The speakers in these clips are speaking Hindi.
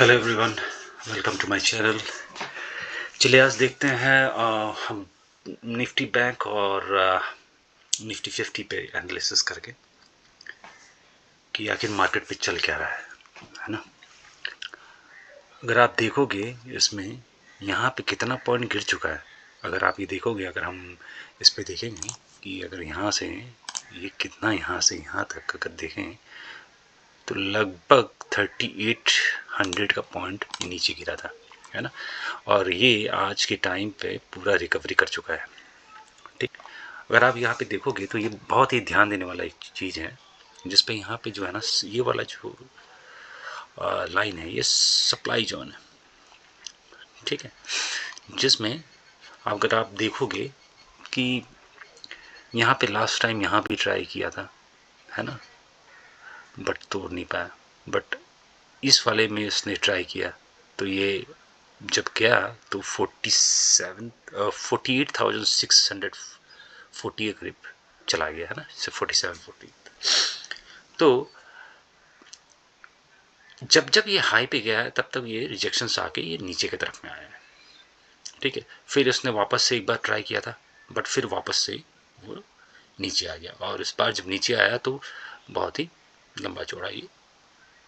Hello everyone, welcome to my channel. चलिए आज देखते हैं हम निफ्टी बैंक और निफ्टी 50 पे एनालिसिस करके कि आखिर मार्केट पे चल क्या रहा है ना। अगर आप देखोगे इसमें यहाँ पे कितना पॉइंट गिर चुका है। अगर आप ये देखोगे, अगर हम इस पे देखेंगे कि अगर यहाँ से ये कितना, यहाँ से यहाँ तक अगर देखें तो लगभग 3800 का पॉइंट नीचे गिरा था, है ना। और ये आज के टाइम पे पूरा रिकवरी कर चुका है। ठीक, अगर आप यहाँ पे देखोगे तो ये बहुत ही ध्यान देने वाला एक चीज़ है, जिस पे यहाँ पे जो है ना, ये वाला जो लाइन है ये सप्लाई जोन है। ठीक है, जिसमें अगर आप देखोगे कि यहाँ पे लास्ट टाइम यहाँ भी ट्राई किया था, है ना, बट तोड़ नहीं पाया। बट इस वाले में इसने ट्राई किया तो ये जब गया तो 48,640 के करीब चला गया, है ना, 47-40। तो जब जब ये हाई पे गया है तब तक ये रिजेक्शन आके ये नीचे की तरफ में आया है। ठीक है, फिर इसने वापस से एक बार ट्राई किया था, बट फिर वापस से वो नीचे आ गया। और इस बार जब नीचे आया तो बहुत ही लंबा चौड़ा ये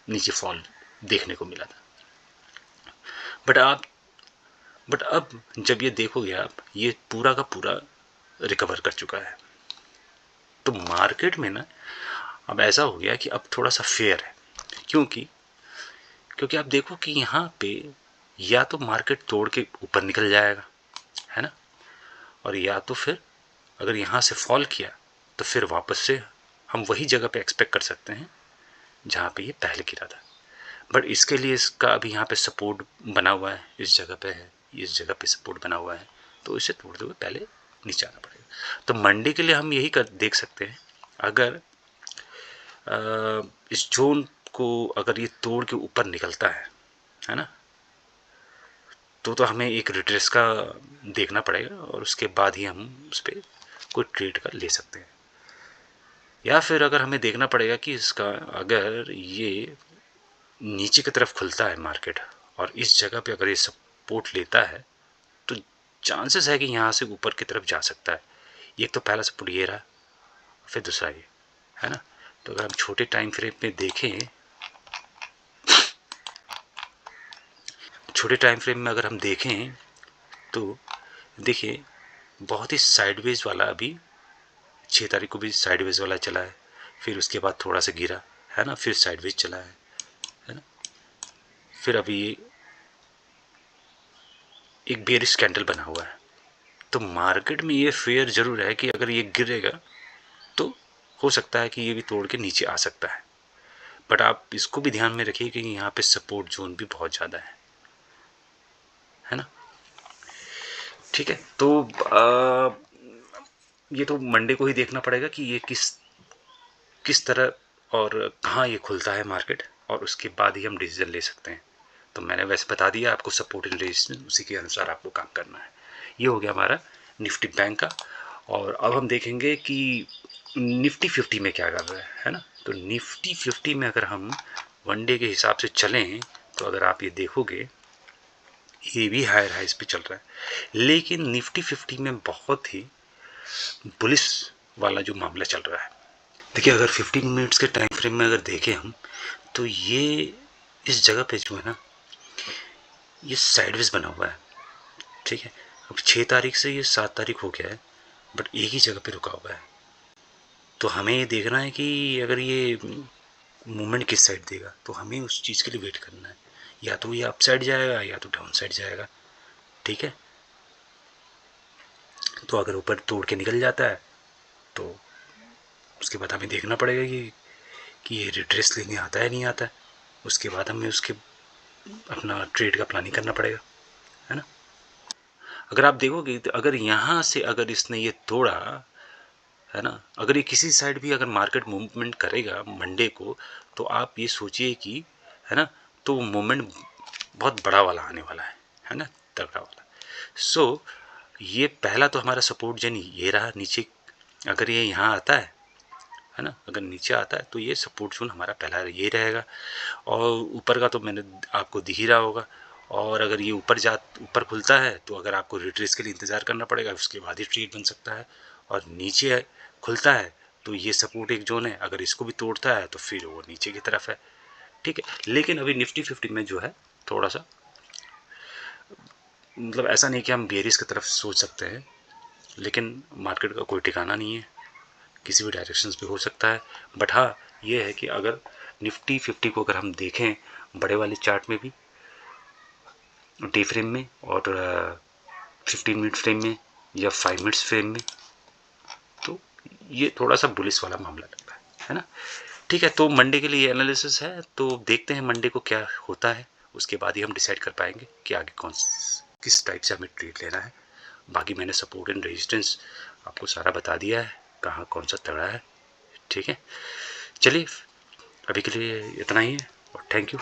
नीचे फॉल देखने को मिला था। बट अब जब ये देखोगे आप, ये पूरा का पूरा रिकवर कर चुका है। तो मार्केट में ना अब ऐसा हो गया कि अब थोड़ा सा फेयर है। क्योंकि क्योंकि आप देखो कि यहाँ पे या तो मार्केट तोड़ के ऊपर निकल जाएगा, है ना, और या तो फिर अगर यहाँ से फॉल किया तो फिर वापस से हम वही जगह पे एक्सपेक्ट कर सकते हैं जहाँ पे ये पहले गिरा था। बट इसके लिए इसका अभी यहाँ पे सपोर्ट बना हुआ है, इस जगह पे है, इस जगह पे सपोर्ट बना हुआ है, तो इसे तोड़ते हुए पहले नीचे आना पड़ेगा। तो मंडे के लिए हम यही देख सकते हैं, अगर इस जोन को अगर ये तोड़ के ऊपर निकलता है ना, तो हमें एक रिट्रेस का देखना पड़ेगा और उसके बाद ही हम उस पर कोई ट्रेड का ले सकते हैं। या फिर अगर हमें देखना पड़ेगा कि इसका अगर ये नीचे की तरफ खुलता है मार्केट और इस जगह पे अगर ये सपोर्ट लेता है तो चांसेस है कि यहाँ से ऊपर की तरफ जा सकता है। एक तो पहला सपोर्ट ये रहा, फिर दूसरा ये, है ना। तो अगर हम छोटे टाइम फ्रेम में देखें, छोटे टाइम फ्रेम में अगर हम देखें तो देखिए बहुत ही साइडवेज वाला, अभी 6 तारीख को भी साइडवेज वाला चला है, फिर उसके बाद थोड़ा सा गिरा, है ना, फिर साइडवेज चला है ना, फिर अभी एक बेयरिश कैंडल बना हुआ है। तो मार्केट में ये फेयर जरूर है कि अगर ये गिरेगा तो हो सकता है कि ये भी तोड़ के नीचे आ सकता है। बट आप इसको भी ध्यान में रखिए कि यहाँ पे सपोर्ट जोन भी बहुत ज़्यादा है ना। ठीक है, तो ये तो मंडे को ही देखना पड़ेगा कि ये किस किस तरह और कहाँ ये खुलता है मार्केट, और उसके बाद ही हम डिसीजन ले सकते हैं। तो मैंने वैसे बता दिया आपको सपोर्ट एंड रेजिस्टेंस, उसी के अनुसार आपको काम करना है। ये हो गया हमारा निफ्टी बैंक का। और अब हम देखेंगे कि निफ्टी 50 में क्या कर रहा है ना। तो निफ्टी 50 में अगर हम वनडे के हिसाब से चलें तो अगर आप ये देखोगे ये भी हायर हाइस पे चल रहा है, लेकिन निफ्टी 50 में बहुत ही बुलिश वाला जो मामला चल रहा है। देखिए अगर 15 मिनट्स के टाइम फ्रेम में अगर देखें हम, तो ये इस जगह पे जो है ना, ये साइडवेज बना हुआ है। ठीक है, अब 6 तारीख से ये 7 तारीख हो गया है, बट एक ही जगह पे रुका हुआ है। तो हमें ये देखना है कि अगर ये मूवमेंट किस साइड देगा, तो हमें उस चीज़ के लिए वेट करना है। या तो ये अप साइड जाएगा या तो डाउन साइड जाएगा। ठीक है, तो अगर ऊपर तोड़ के निकल जाता है तो उसके बाद हमें देखना पड़ेगा कि ये रिट्रेस लेने आता है नहीं आता है। उसके बाद हमें उसके अपना ट्रेड का प्लानिंग करना पड़ेगा, है ना। अगर आप देखोगे तो अगर यहाँ से अगर इसने ये तोड़ा, है ना, अगर ये किसी साइड भी अगर मार्केट मूवमेंट करेगा मंडे को, तो आप ये सोचिए कि, है ना, तो मूवमेंट बहुत बड़ा वाला आने वाला है ना, तगड़ा वाला। सो ये पहला तो हमारा सपोर्ट जन ये रहा नीचे। अगर ये यहाँ आता है है ना। अगर नीचे आता है तो ये सपोर्ट जोन हमारा पहला ये रहेगा, और ऊपर का तो मैंने आपको दिख ही रहा होगा। और अगर ये ऊपर खुलता है तो अगर आपको रिट्रेस के लिए इंतज़ार करना पड़ेगा, उसके बाद ही ट्रेड बन सकता है। और नीचे खुलता है तो ये सपोर्ट एक जोन है, अगर इसको भी तोड़ता है तो फिर वो नीचे की तरफ है, ठीक है। लेकिन अभी निफ्टी 50 में जो है थोड़ा सा मतलब ऐसा नहीं कि हम बेरिश की तरफ सोच सकते हैं, लेकिन मार्केट का कोई ठिकाना नहीं है, किसी भी डायरेक्शंस पे हो सकता है। बट हाँ, ये है कि अगर निफ्टी 50 को अगर हम देखें बड़े वाले चार्ट में भी, डे फ्रेम में और 15 मिनट फ्रेम में या 5 मिनट्स फ्रेम में, तो ये थोड़ा सा बुलिश वाला मामला लगता है ना। ठीक है, तो मंडे के लिए एनालिसिस है, तो देखते हैं मंडे को क्या होता है, उसके बाद ही हम डिसाइड कर पाएंगे कि आगे किस टाइप से हमें ट्रेड लेना है। बाकी मैंने सपोर्ट एंड रेजिस्टेंस आपको सारा बता दिया है, कहाँ कौन सा तड़ा है, ठीक है। चलिए, अभी के लिए इतना ही है और थैंक यू।